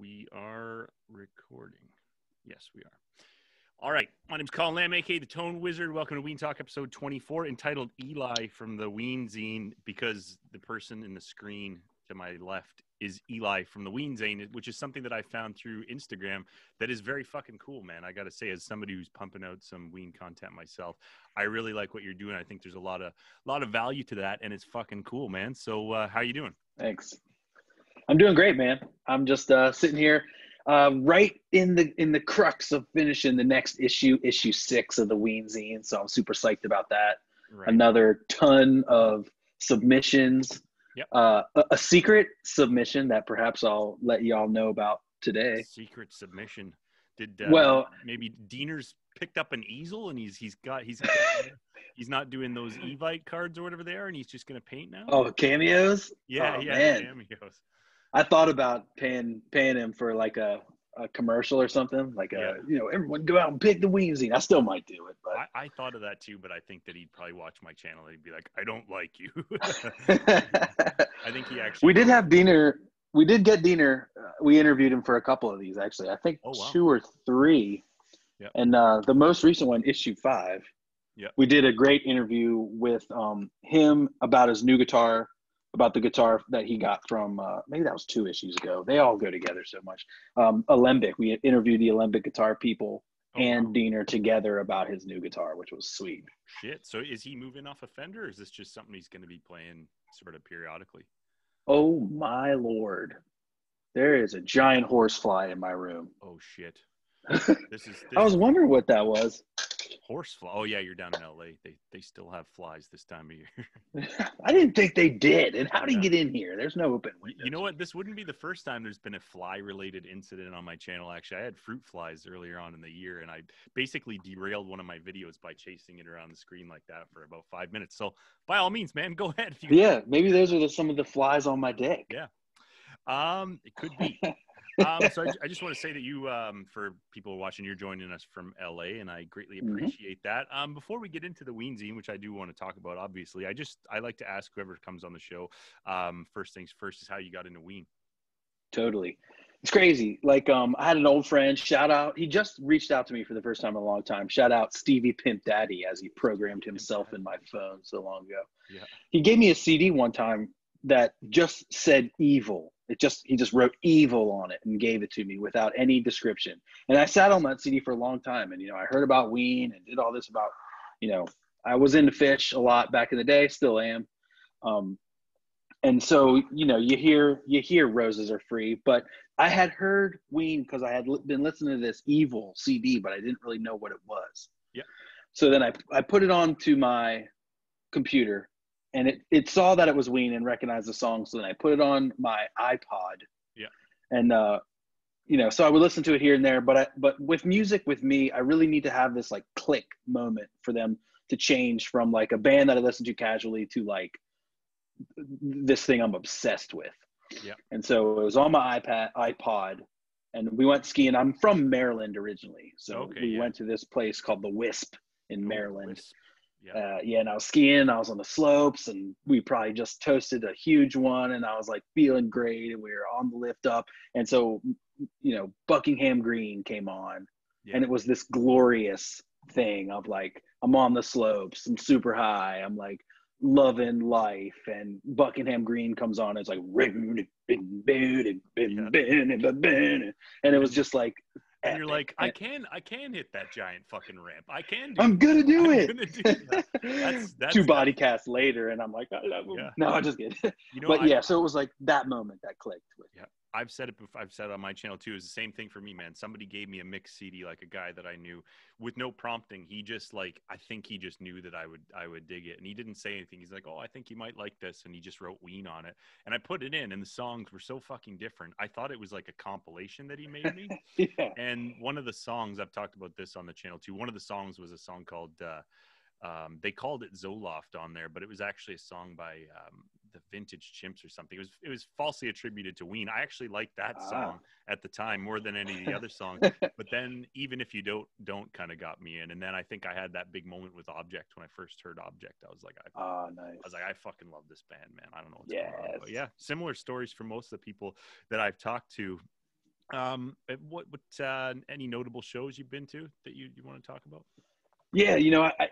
We are recording. Yes, we are. All right. My name's Colin Lamb, a.k.a. the Tone Wizard. Welcome to Ween Talk episode 24, entitled Eli from the Ween Zine, because the person in the screen to my left is Eli from the Ween Zine, which is something that I found through Instagram that is very fucking cool, man. I got to say, as somebody who's pumping out some Ween content myself, I really like what you're doing. I think there's a lot of value to that, and it's fucking cool, man. So how you doing? Thanks. I'm doing great, man. I'm just sitting here right in the crux of finishing the next issue 6 of the Ween Zine. So I'm super psyched about that. Right. Another ton of submissions. Yep. A secret submission that perhaps I'll let y'all know about today. Secret submission. Did maybe Diener's picked up an easel and he's not doing those Evite cards or whatever they are, and he's just gonna paint now? Oh, cameos? Yeah, cameos. I thought about paying him for like a commercial or something, like everyone go out and pick the Ween Zine. I still might do it, but I thought of that too, but I think that he'd probably watch my channel and he'd be like, I don't like you. I think he actually. We did have Diener. We did get Diener. We interviewed him for a couple of these, actually. I think 2 or 3. Yep. And the most recent one, issue 5. Yeah. We did a great interview with him about his new guitar, about the guitar that he got from, maybe that was 2 issues ago. They all go together so much. Alembic. We interviewed the Alembic guitar people and Diener together about his new guitar, which was sweet. Shit. So is he moving off a Fender, or is this just something he's going to be playing sort of periodically? Oh, my Lord. There is a giant horsefly in my room. Oh, shit. I was wondering what that was. Horsefly. Oh, yeah, you're down in L.A. They still have flies this time of year. I didn't think they did. And how do you get in here? There's no open windows. You know what? This wouldn't be the first time there's been a fly-related incident on my channel. Actually, I had fruit flies earlier on in the year, and I basically derailed one of my videos by chasing it around the screen like that for about 5 minutes. So, by all means, man, go ahead. Maybe those are some of the flies on my deck. Yeah. It could be. So I just want to say that you, for people watching, you're joining us from LA, and I greatly appreciate that. Before we get into the Ween Zine, which I do want to talk about, obviously, I like to ask whoever comes on the show, first things first, is how you got into Ween. Totally. It's crazy. Like, I had an old friend, shout out. He just reached out to me for the first time in a long time. Shout out Stevie Pimp Daddy, as he programmed himself in my phone so long ago. Yeah. He gave me a CD one time that just said evil. He just wrote evil on it and gave it to me without any description. And I sat on that CD for a long time. And, I heard about Ween and did all this about, I was into Phish a lot back in the day, still am. And so, you hear Roses Are Free, but I had heard Ween because I had been listening to this evil CD, but I didn't really know what it was. Yeah. So then I put it onto my computer, and it saw that it was Ween and recognized the song. So then I put it on my iPod. Yeah. And, so I would listen to it here and there. But with music, with me, I really need to have this like click moment for them to change from like a band that I listen to casually to like this thing I'm obsessed with. Yeah. And so it was on my iPod, and we went skiing. I'm from Maryland originally. So we went to this place called the Wisp in Maryland. Wisp. Yeah. And I was skiing, I was on the slopes, and we probably just toasted a huge one, and I was like feeling great, and we were on the lift up. And so, Buckingham Green came on, and it was this glorious thing of like, I'm on the slopes, I'm super high, I'm like loving life, and Buckingham Green comes on, it's like, and it was just like, and you're like, I can hit that giant fucking ramp. I'm gonna do it. Gonna do that's 2 body casts later, and I'm like, no, I just get it. So it was like that moment that clicked with. Yeah, I've said it before. I've said it on my channel too. It's the same thing for me, man. Somebody gave me a mixed CD, like a guy that I knew, with no prompting. He just I think he just knew that I would dig it, and he didn't say anything. He's like, oh, I think you might like this, and he just wrote Ween on it, and I put it in, and the songs were so fucking different. I thought it was like a compilation that he made me. Yeah. And one of the songs, I've talked about this on the channel too. One of the songs was a song called they called it Zoloft on there, but it was actually a song by the Vintage Chimps or something. It was falsely attributed to Ween. I actually liked that song at the time more than any of the other songs. But then Even If You Don't kind of got me in. And then I think I had that big moment with Object when I first heard Object. I was like, nice. I was like, I fucking love this band, man. I don't know what's going on. But yeah, similar stories for most of the people that I've talked to. What any notable shows you've been to that you want to talk about? Yeah,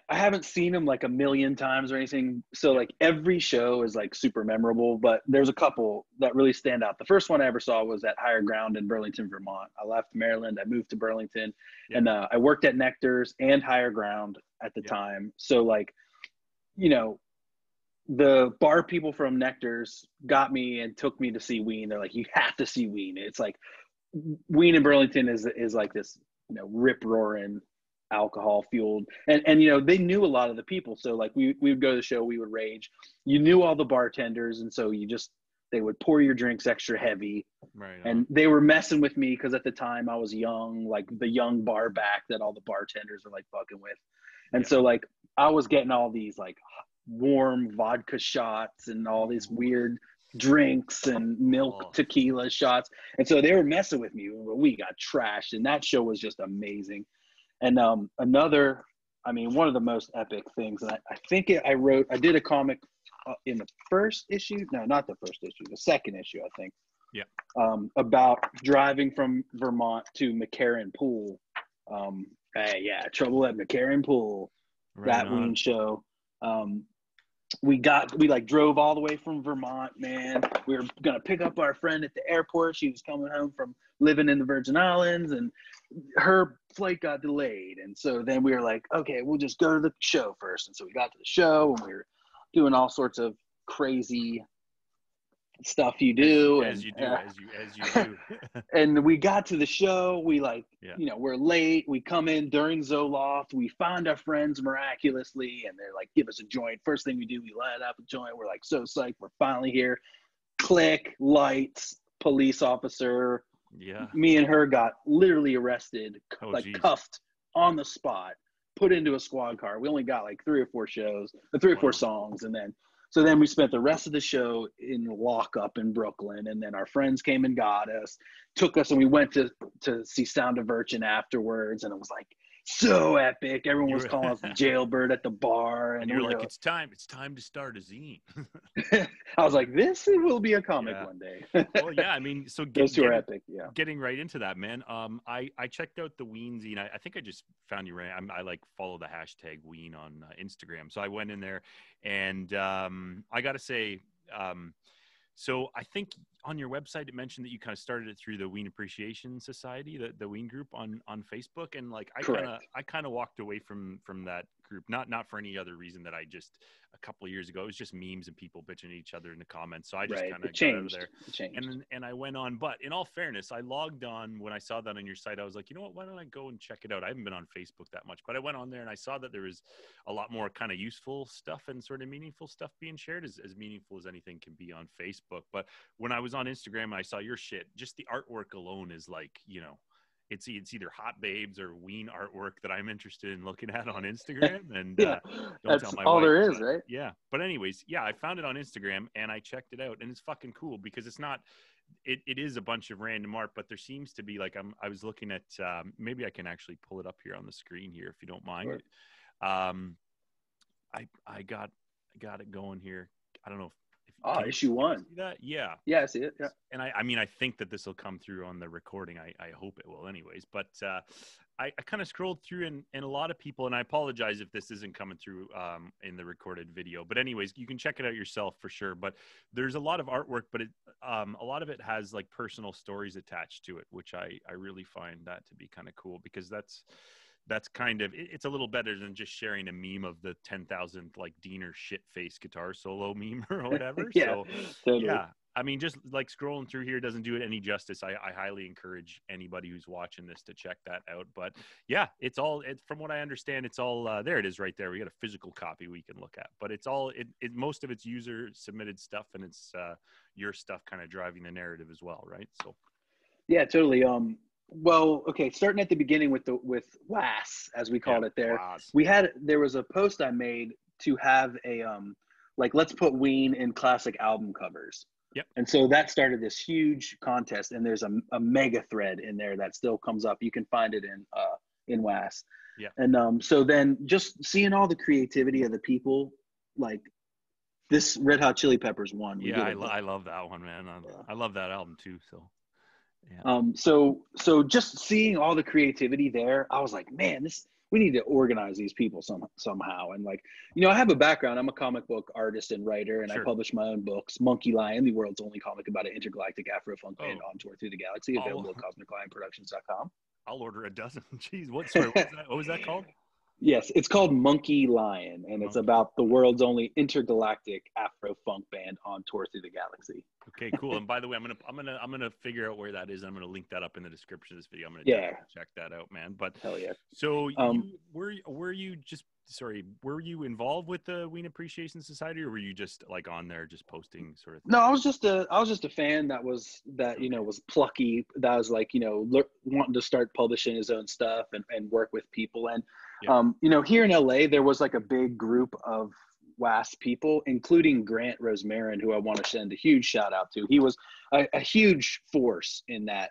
I haven't seen them like a million times or anything. So like every show is like super memorable, but there's a couple that really stand out. The first one I ever saw was at Higher Ground in Burlington, Vermont. I left Maryland, I moved to Burlington, and I worked at Nectar's and Higher Ground at the time. So like, the bar people from Nectar's got me and took me to see Ween. They're like, you have to see Ween. It's like Ween in Burlington is like this, rip roaring, alcohol fueled, and they knew a lot of the people. So like we would go to the show, we would rage. You knew all the bartenders, and so they would pour your drinks extra heavy. Right. And they were messing with me because at the time I was young, like the young bar back that all the bartenders are like fucking with. And so like I was getting all these like warm vodka shots and all these weird drinks and milk tequila shots. And so they were messing with me. We got trashed, and that show was just amazing. And one of the most epic things, and I think I did a comic in the first issue. No, not the first issue, the second issue, I think. Yeah. About driving from Vermont to McCarran Pool. Trouble at McCarran Pool. Right that Ween show. We like drove all the way from Vermont, man. We were going to pick up our friend at the airport. She was coming home from living in the Virgin Islands, and her flight got delayed. And so then we were like, okay, we'll just go to the show first. And so we got to the show, and we were doing all sorts of crazy stuff you do. As you do. And we got to the show. We we're late. We come in during Zoloft. We find our friends miraculously, and they're like, give us a joint. First thing we do, we light up a joint. We're like so psyched. We're finally here. Click, lights, police officer. Yeah. Me and her got literally arrested, cuffed on the spot, put into a squad car. We only got like 3 or 4 songs, and then we spent the rest of the show in lockup in Brooklyn, and then our friends came and got us, took us, and we went to see Sound of Virgin afterwards, and it was like so epic. Everyone was calling us Jailbird at the bar, and you're like, it's time to start a zine. I was like, this will be a comic one day. Well, yeah, I mean, so those two are epic. Yeah, getting right into that, man. I checked out the Ween Zine. I think I just found you right. I like follow the hashtag Ween on Instagram, so I went in there, and I got to say, so I think on your website it mentioned that you kind of started it through the Ween Appreciation Society, the Ween group on Facebook, and like I kind of walked away from that group, not for any other reason that I just a couple of years ago it was just memes and people bitching at each other in the comments, so I just kind of got out of there. And I went on, but in all fairness, I logged on when I saw that on your site. I was like, you know what, why don't I go and check it out? I haven't been on Facebook that much, but I went on there and I saw that there was a lot more kind of useful stuff and sort of meaningful stuff being shared, as meaningful as anything can be on Facebook. But when I was on Instagram and I saw your shit, just the artwork alone is like, it's either hot babes or Ween artwork that I'm interested in looking at on Instagram. And that's tell my all wife, there is, right? Yeah. But anyways, I found it on Instagram and I checked it out, and it's fucking cool because it's not, it is a bunch of random art, but there seems to be like, I was looking at, maybe I can actually pull it up here on the screen here, if you don't mind. Sure. I got it going here. I don't know if issue 1. See that? Yeah. Yeah, I see it. Yeah. And I mean, I think that this will come through on the recording. I hope it will anyways. But I kind of scrolled through and a lot of people, and I apologize if this isn't coming through in the recorded video. But anyways, you can check it out yourself for sure. But there's a lot of artwork, but a lot of it has like personal stories attached to it, which I really find that to be kind of cool, because that's kind of, it's a little better than just sharing a meme of the 10,000 like Diener shit face guitar solo meme or whatever. Yeah, totally. Yeah, I mean, just like scrolling through here doesn't do it any justice. I highly encourage anybody who's watching this to check that out. But yeah, from what I understand, it's all there. It is right there. We got a physical copy we can look at, but it's all most of it's user submitted stuff, and it's your stuff kind of driving the narrative as well, right? So yeah, totally. Well, okay, starting at the beginning with WAS, as we called it there. WAS. There was a post I made to have a like, let's put Ween in classic album covers. Yep. And so that started this huge contest, and there's a mega thread in there that still comes up. You can find it in WAS. Yeah. And so then just seeing all the creativity of the people, like this Red Hot Chili Peppers one. Yeah, I love that one, man. I love that album too. So Yeah. So just seeing all the creativity there, I was like, man, we need to organize these people somehow. And like, I have a background. I'm a comic book artist and writer, and I Sure. publish my own books. Monkey Lion, the world's only comic about an intergalactic Afro-funk band Oh, on tour through the galaxy, I'll available at cosmiclionproductions.com. I'll order a dozen. Jeez, sorry, what was that called? Yes, it's called Monkey Lion, and it's Monkey. about the world's only intergalactic Afro-funk band on tour through the galaxy. Okay, cool. And by the way, I'm gonna figure out where that is. I'm gonna link that up in the description of this video. I'm gonna Yeah, check that out, man. But hell yeah. so were you involved with the Ween Appreciation Society, or were you just like on there just posting sort of thing? No, I was just a fan was plucky, that was like, wanting to start publishing his own stuff and work with people. And here in LA there was like a big group of WASP people, including Grant Rosemarin, who I want to send a huge shout out to. He was a huge force in that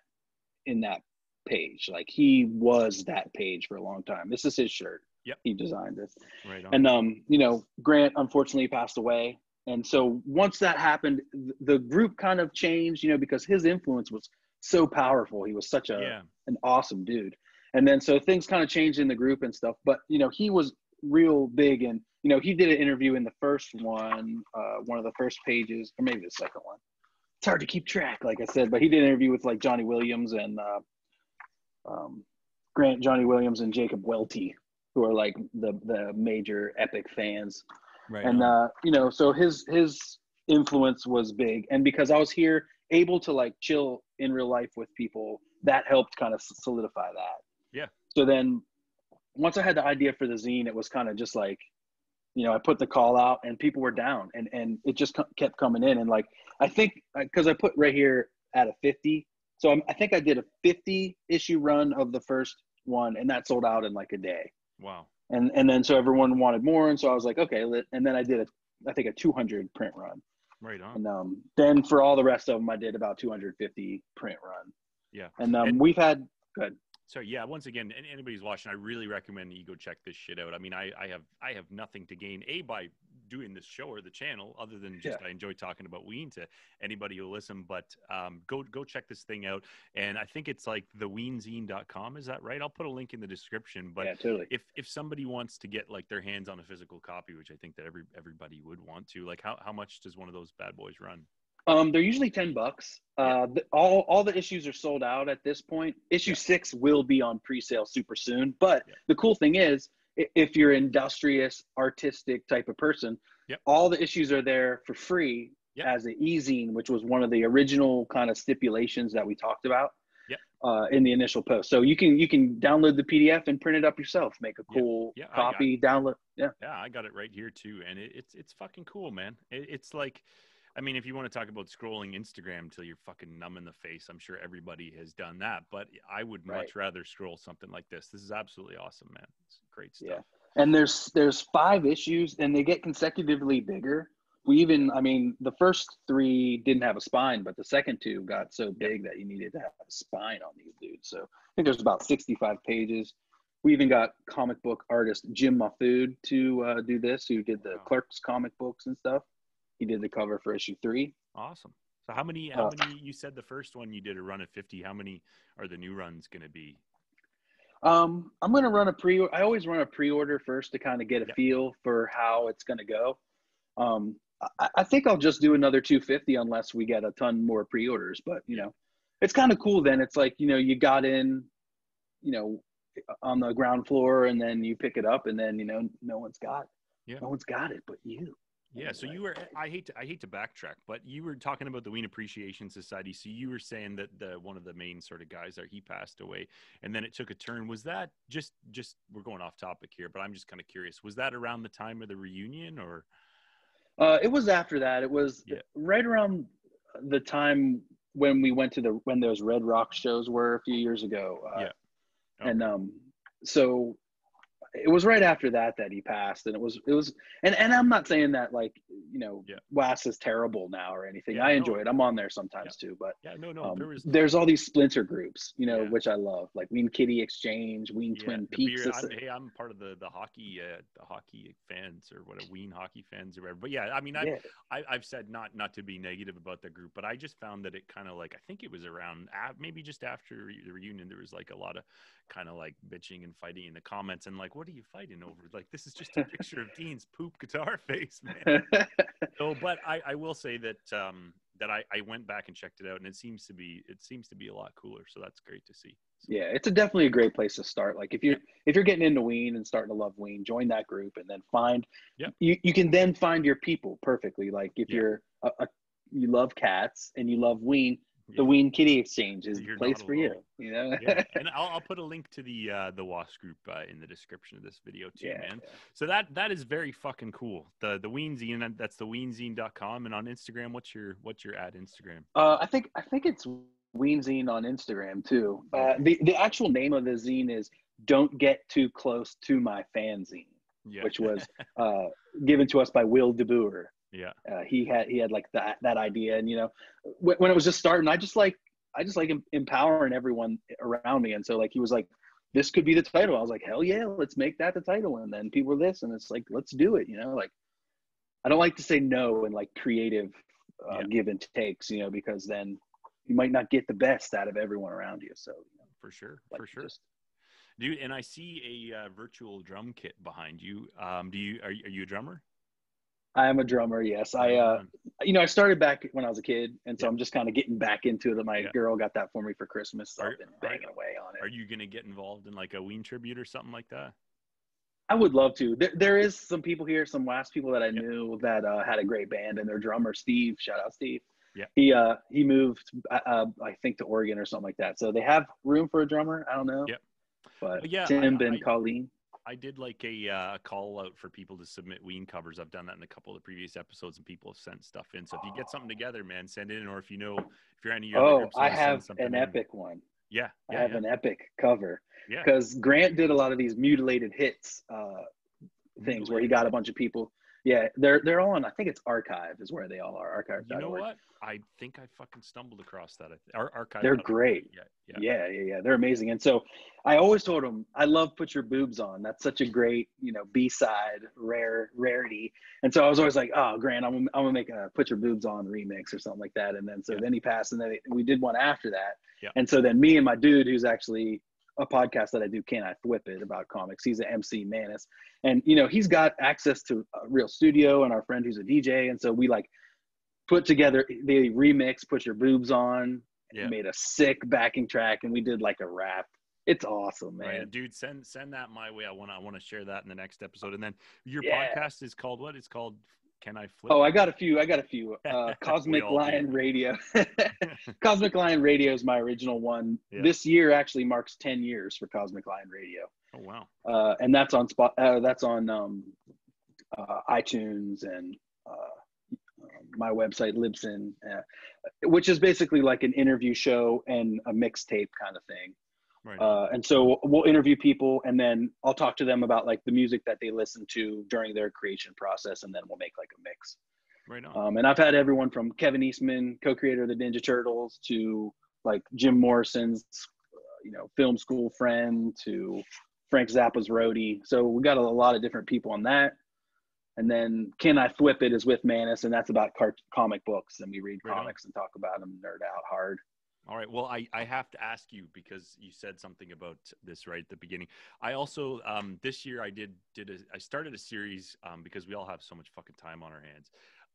page. Like, he was that page for a long time. This is his shirt. Yep. He designed it. Right on. And Grant unfortunately passed away. And so once that happened, the group kind of changed, because his influence was so powerful. He was such an awesome dude. And then so things kind of changed in the group and stuff. But he was real big, and he did an interview in the first one of the first pages, or maybe the second one. It's hard to keep track, like I said, but he did an interview with like Johnny Williams and Grant, Johnny Williams, and Jacob Welty, who are like the major Epic fans. Right. And so his influence was big, and because I was here able to like chill in real life with people, that helped kind of solidify that. Yeah. So then once I had the idea for the zine, it was kind of just like, I put the call out and people were down, and it just kept coming in. And like, I think because I put right here at a 50, so I think I did a 50 issue run of the first one, and that sold out in like a day. Wow. And then so everyone wanted more, and so I was like, okay, and then I did I think a 200 print run. Right on. And then for all the rest of them, I did about 250 print run. Yeah. And we've had good. So yeah, once again, anybody's watching, I really recommend that you go check this shit out. I mean, I have nothing to gain by doing this show or the channel, other than just I enjoy talking about Ween to anybody who listen. But go check this thing out, and I think it's like the weenzine.com. Is that right? I'll put a link in the description. But yeah, totally. If somebody wants to get like their hands on a physical copy, which I think that everybody would want to, like how much does one of those bad boys run? They're usually $10. All the issues are sold out at this point. Issue 6 will be on pre-sale super soon. But the cool thing is, if you're an industrious, artistic type of person, all the issues are there for free as an e-zine, which was one of the original kind of stipulations that we talked about in the initial post. So you can download the PDF and print it up yourself, make a cool copy, download. Yeah, I got it right here too, and it's fucking cool, man. It's like, I mean, if you want to talk about scrolling Instagram till you're fucking numb in the face, I'm sure everybody has done that. But I would much rather scroll something like this. This is absolutely awesome, man. It's great stuff. Yeah. And there's 5 issues, and they get consecutively bigger. The first 3 didn't have a spine, but the second 2 got so big that you needed to have a spine on these dudes. So I think there's about 65 pages. We even got comic book artist Jim Mahfood to do this, who did the Clerks comic books and stuff. He did the cover for issue 3. Awesome. So how many, you said the first one you did a run of 50. How many are the new runs going to be? I'm going to run I always run a pre-order first to kind of get a feel for how it's going to go. I think I'll just do another 250 unless we get a ton more pre-orders, but it's kind of cool. Then it's like, you got in, on the ground floor, and then you pick it up, and then, no one's got it but you. Yeah, so you were, I hate to backtrack, but you were talking about the Ween Appreciation Society. So you were saying that one of the main sort of guys there, he passed away, and then it took a turn. Was that just we're going off topic here, but I'm just kind of curious. Was that around the time of the reunion, or? It was after that. It was right around the time when we went to when those Red Rock shows were a few years ago. Okay. And so it was right after that he passed, and it was, and I'm not saying that like, WAS is terrible now or anything. Yeah, I no. enjoy it. I'm on there sometimes too, but no. there's all these splinter groups, which I love, like Ween Kitty Exchange, Ween Twin Peaks. I'm part of the hockey fans, or what, Ween hockey fans or whatever. But yeah, I mean, I've said not to be negative about the group, but I just found that it kind of like, I think it was around maybe just after the reunion, there was like a lot of kind of like bitching and fighting in the comments, and like, what are you fighting over? Like, this is just a picture of Dean's poop guitar face, man. So, but I will say that that I went back and checked it out, and it seems to be a lot cooler. So that's great to see. So, yeah, it's definitely a great place to start. Like if you're getting into Ween and starting to love Ween, join that group, and then find you can then find your people perfectly. Like if you're you love cats and you love Ween, the Ween Kitty Exchange is the place for you. And I'll put a link to the WASP group in the description of this video too, man. So that is very fucking cool. The Ween Zine, that's the weenzine.com, and on Instagram, what's your ad Instagram? I think it's Ween Zine on Instagram too. The actual name of the zine is "Don't Get Too Close to My Fanzine," which was given to us by Will DeBoer. Yeah, he had like that idea, and when it was just starting, I just like empowering everyone around me, and so like he was like, this could be the title. I was like, hell yeah, let's make that the title. And then people were this, and it's like, let's do it. Like I don't like to say no in like creative give and takes, because then you might not get the best out of everyone around you. So for sure. Dude, and I see a virtual drum kit behind you. Are you a drummer? I am a drummer. Yes. I started back when I was a kid, and so I'm just kind of getting back into it. My girl got that for me for Christmas, so I've been banging away on it. Are you going to get involved in like a Ween tribute or something like that? I would love to. There is some people here, some WASP people that I knew that had a great band, and their drummer, Steve, shout out Steve. Yeah. He moved, I think, to Oregon or something like that. So they have room for a drummer. I don't know. Yeah. But Tim and Colleen. I did like a call out for people to submit Ween covers. I've done that in a couple of the previous episodes, and people have sent stuff in. So if you get something together, man, send it in. Or if you're any of your other groups, I have an epic one. Yeah. I have an epic cover. Yeah. Because Grant did a lot of these mutilated hits things where he got a bunch of people. Yeah, they're all on. I think it's Archive is where they all are. Archive. You know what? I think I fucking stumbled across that. Archive. They're great. Yeah. They're amazing. And so I always told them, I love Put Your Boobs On. That's such a great, B-side rarity. And so I was always like, oh, Grant, I'm gonna make a Put Your Boobs On remix or something like that. And then then he passed, and then we did one after that. Yeah. And so then me and my dude, who's actually a podcast that I do, Can I Flip It, about comics. He's an MC, Manus, and he's got access to a real studio, and our friend who's a DJ, and so we like put together the remix, Put Your Boobs On, made a sick backing track, and we did like a rap. It's awesome, man. Right, dude, send that my way. I want to share that in the next episode. And then your podcast is called what? It's called Can I Flip? Oh, I got a few. Cosmic Lion Radio. Cosmic Lion Radio is my original one. Yeah. This year actually marks 10 years for Cosmic Lion Radio. Oh wow! And that's on iTunes and my website Libsyn, which is basically like an interview show and a mixtape kind of thing. Right. And so we'll interview people, and then I'll talk to them about like the music that they listen to during their creation process, and then we'll make like a mix. Right on. And I've had everyone from Kevin Eastman, co-creator of the Ninja Turtles, to like Jim Morrison's, film school friend, to Frank Zappa's roadie. So we got a lot of different people on that. And then Can I Flip It is with Manus, and that's about comic books, and we read comics and talk about them, nerd out hard. All right. Well, I have to ask you, because you said something about this right at the beginning. I also this year I started a series because we all have so much fucking time on our hands.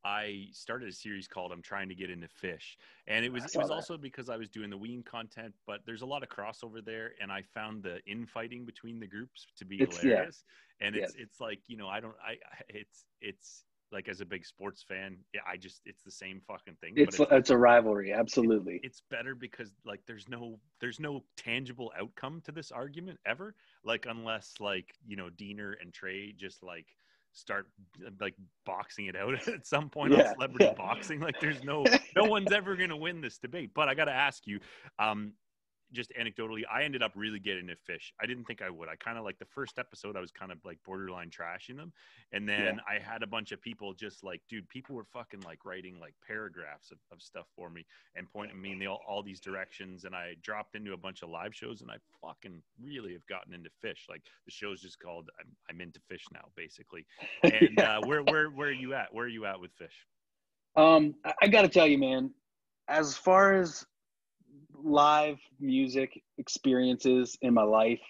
I started a series called I'm Trying to Get Into Phish, and it was also because I was doing the Ween content, but there's a lot of crossover there, and I found the infighting between the groups to be hilarious. And it's like, it's like, as a big sports fan, it's the same fucking thing. It's a rivalry. Absolutely. It's better because like there's no tangible outcome to this argument ever. Like, unless like, Diener and Trey just like start like boxing it out at some point on celebrity boxing. Like there's no one's ever going to win this debate. But I got to ask you, just anecdotally, I ended up really getting into Phish. I didn't think I would. I kind of like the first episode, I was kind of like borderline trashing them. And then I had a bunch of people just like, dude, people were fucking like writing like paragraphs of stuff for me and pointing me in all these directions. And I dropped into a bunch of live shows, and I fucking really have gotten into Phish. Like the show's just called I'm into Phish now, basically. And where are you at? Where are you at with Phish? I got to tell you, man, as far as live music experiences in my life,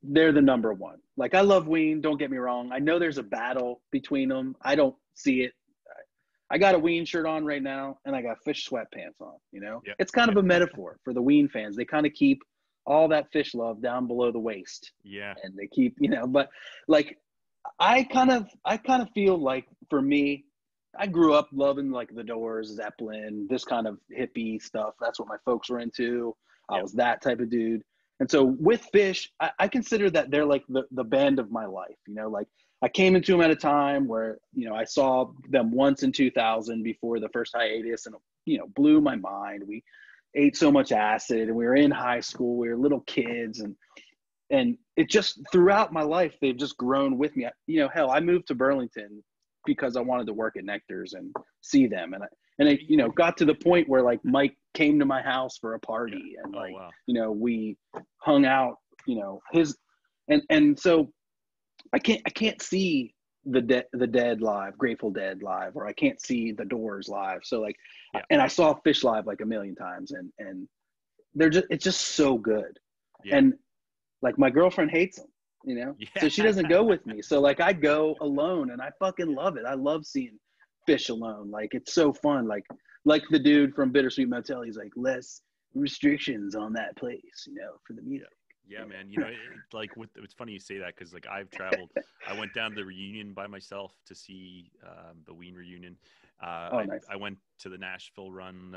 they're the number one. Like, I love Ween, don't get me wrong. I know there's a battle between them. I don't see it. I got a Ween shirt on right now, and I got Phish sweatpants on, you know? It's kind of a metaphor for the Ween fans. They kind of keep all that Phish love down below the waist. Yeah. And they keep, you know, but like, I kind of feel like, for me, I grew up loving like the Doors, Zeppelin, this kind of hippie stuff. That's what my folks were into. I was that type of dude. And so with Phish, I consider that they're like the band of my life. You know, like I came into them at a time where, you know, I saw them once in 2000 before the first hiatus, and, you know, blew my mind. We ate so much acid, and we were in high school. We were little kids, and it just, throughout my life, they've just grown with me. You know, hell, I moved to Burlington because I wanted to work at Nectar's and see them. And it, you know, got to the point where like Mike came to my house for a party, and like, you know, we hung out, you know, and so I can't see the Dead live, Grateful Dead live, or I can't see the Doors live. So like, and I saw Phish live like a million times, and it's just so good. And like, my girlfriend hates them, you know, so she doesn't go with me. So like, I go alone, and I fucking love it. I love seeing Phish alone. Like, it's so fun. Like the dude from Bittersweet Motel, he's like, less restrictions on that place, you know, for the music. Yeah, man. You know, it's funny you say that, because like I've traveled. I went down to the reunion by myself to see the Ween reunion. Nice. I went to the Nashville run.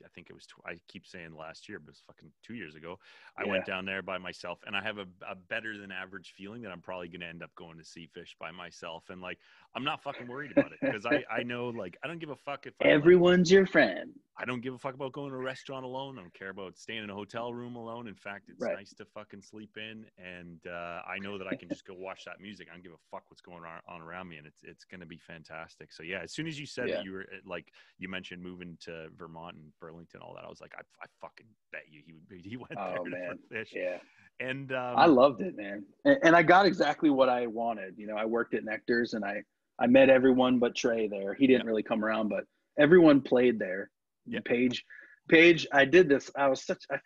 I think it was, I keep saying last year, but it was fucking 2 years ago. I went down there by myself, and I have a better than average feeling that I'm probably going to end up going to see Phish by myself. And like, I'm not fucking worried about it, because I know, like, I don't give a fuck if everyone's your friend. I don't give a fuck about going to a restaurant alone. I don't care about staying in a hotel room alone. In fact, it's nice to fucking sleep in. And I know that I can just go watch that music. I don't give a fuck what's going on around me. And it's going to be fantastic. So yeah, as soon as you said that you were, like, you mentioned moving to Vermont and Burlington, all that, I was like, I fucking bet you he went there for Phish. Yeah. And I loved it, man. And I got exactly what I wanted. You know, I worked at Nectar's, and I met everyone but Trey there. He didn't really come around, but everyone played there. Paige, I did this. I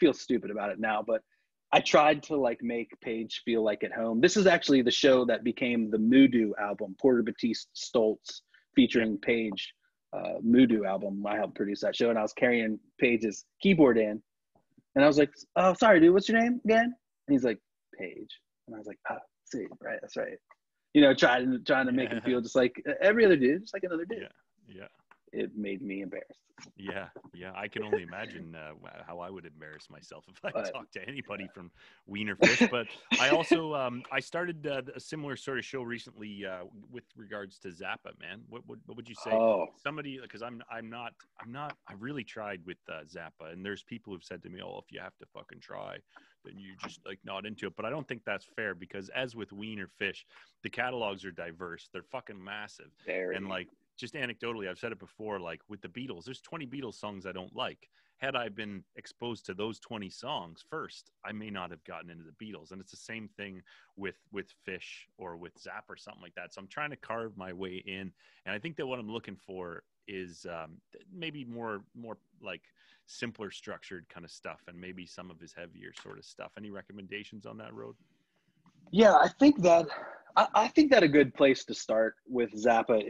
feel stupid about it now, but I tried to like make Paige feel like at home. This is actually the show that became the Moodoo album, Porter Batiste Stoltz featuring Paige, Moodoo album. I helped produce that show, and I was carrying Paige's keyboard in, and I was like, "Oh, sorry, dude, what's your name again?" And he's like, "Paige," and I was like, "Ah, see, right, that's right." You know, trying to make him feel just like every other dude, just like another dude. Yeah. It made me embarrassed. Yeah. I can only imagine how I would embarrass myself if I talked to anybody from Ween or Phish. But I also I started a similar sort of show recently with regards to ZAPPA. Man, what would you say? Somebody, because I've really tried with ZAPPA, and there's people who've said to me, "Oh, if you have to fucking try, then you're just like not into it." But I don't think that's fair, because as with Ween or Phish, the catalogs are diverse. They're fucking massive. And like, just anecdotally, I've said it before, like with the Beatles, there's 20 Beatles songs I don't like. Had I been exposed to those 20 songs first, I may not have gotten into the Beatles. And it's the same thing with Phish or with Zapp or something like that. So I'm trying to carve my way in. And I think that what I'm looking for is maybe more like simpler structured kind of stuff, and maybe some of his heavier sort of stuff. Any recommendations on that road? Yeah, I think that a good place to start with ZAPPA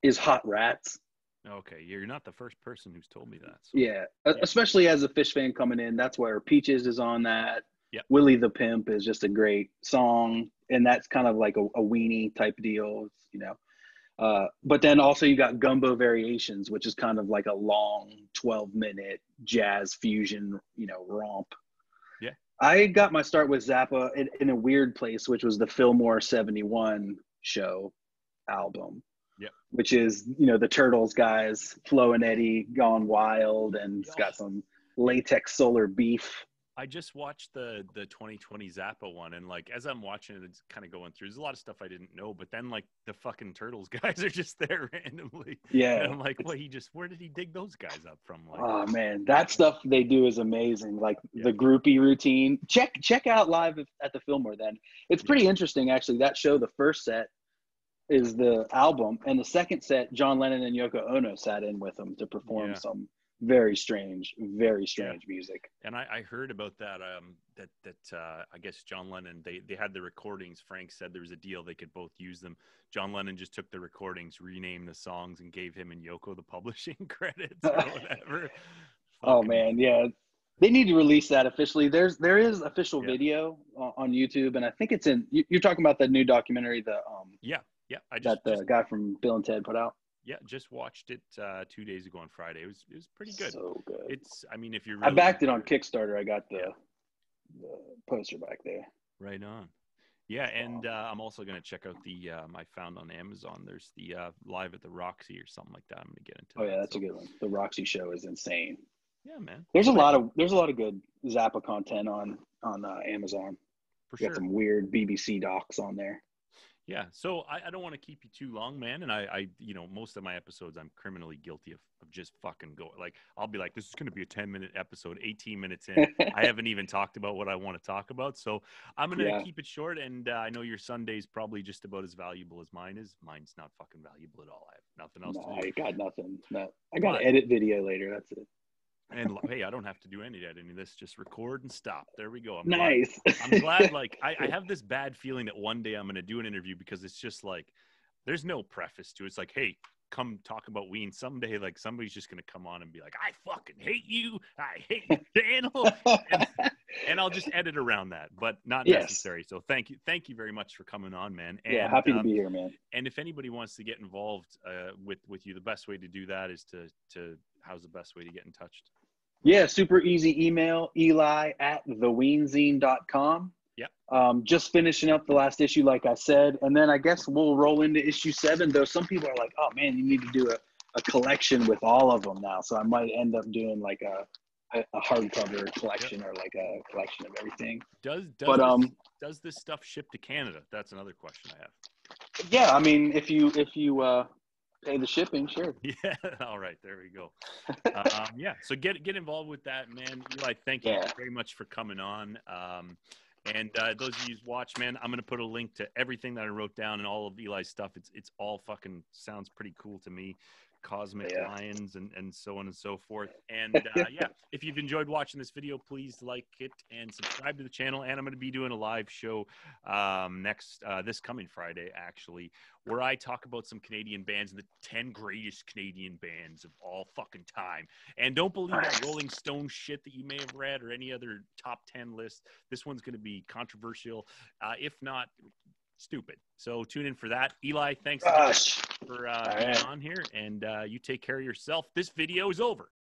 is Hot Rats. Okay, you're not the first person who's told me that. So. Yeah, especially as a Phish fan coming in, that's where Peaches is on that. Yeah, Willie the Pimp is just a great song, and that's kind of like a weenie type deal, you know. But then also you got Gumbo Variations, which is kind of like a long 12-minute jazz fusion, you know, romp. Yeah. I got my start with ZAPPA in a weird place, which was the Fillmore 71 show album. Yeah. which is, you know, the Turtles guys, Flo and Eddie gone wild, and it's got some latex solar beef. I just watched the 2020 ZAPPA one, and like as I'm watching it, it's kind of going through. There's a lot of stuff I didn't know, but then like the fucking Turtles guys are just there randomly. Yeah, and I'm like, what? Where did he dig those guys up from? Like, oh man, that stuff they do is amazing. Like Yeah. the groupie routine. Check out live at the Fillmore. Then it's pretty interesting actually. That show, the first set is the album, and the second set, John Lennon and Yoko Ono sat in with them to perform some very strange music. And I heard about that. I guess John Lennon, they had the recordings. Frank said there was a deal they could both use them. John Lennon just took the recordings, renamed the songs, and gave him and Yoko the publishing credits or whatever. Oh man, yeah. They need to release that officially. There is official video on YouTube, and I think it's in. You're talking about the new documentary, the guy from Bill and Ted put out. Yeah, just watched it 2 days ago on Friday. It was pretty good. So good. It's, I mean, if you're I backed it on Kickstarter. I got the poster back there. Right on. Yeah, and I'm also going to check out the I found on Amazon. There's the Live at the Roxy or something like that. I'm going to get into. Oh yeah, that's a good one. The Roxy show is insane. Yeah, man. There's a lot of good Zappa content on Amazon. For sure. Got some weird BBC docs on there. Yeah, so I don't want to keep you too long, man. And I you know, most of my episodes, I'm criminally guilty of just fucking going. Like, I'll be like, this is going to be a 10-minute episode, 18 minutes in. I haven't even talked about what I want to talk about. So I'm going to keep it short. And I know your Sunday's probably just about as valuable as mine is. Mine's not fucking valuable at all. I have nothing else to do. I got nothing. No, I got to edit video later. That's it. And hey, I don't have to do any editing of this. Just record and stop. There we go. Nice. I'm glad. Like, I have this bad feeling that one day I'm going to do an interview because it's just like, there's no preface to it. It's like, hey, come talk about Ween. Someday, like, somebody's just going to come on and be like, I fucking hate you. I hate your channel. And I'll just edit around that, but not necessary. So thank you very much for coming on, man. And, happy to be here, man. And if anybody wants to get involved with you, the best way to do that is to how's the best way to get in touch? Yeah, super easy email, eli@theweenzine.com. Yeah. Just finishing up the last issue, like I said, and then I guess we'll roll into issue 7, though some people are like, oh man, you need to do a collection with all of them now. So I might end up doing like a hardcover collection or like a collection of everything. Does this stuff ship to Canada? That's another question I have. Yeah, I mean, if you pay the shipping, sure. Yeah. All right. There we go. Yeah. So get involved with that, man. Eli, thank you very much for coming on. And those of you who watch, man, I'm going to put a link to everything that I wrote down and all of Eli's stuff. It's all fucking sounds pretty cool to me. Cosmic lions and so on and so forth. And if you've enjoyed watching this video, please like it and subscribe to the channel. And I'm going to be doing a live show this coming Friday, actually, where I talk about some Canadian bands and the 10 greatest Canadian bands of all fucking time. And don't believe that Rolling Stone shit that you may have read or any other top 10 list. This one's going to be controversial, if not stupid. So tune in for that. Eli, thanks for being on here, and you take care of yourself. This video is over.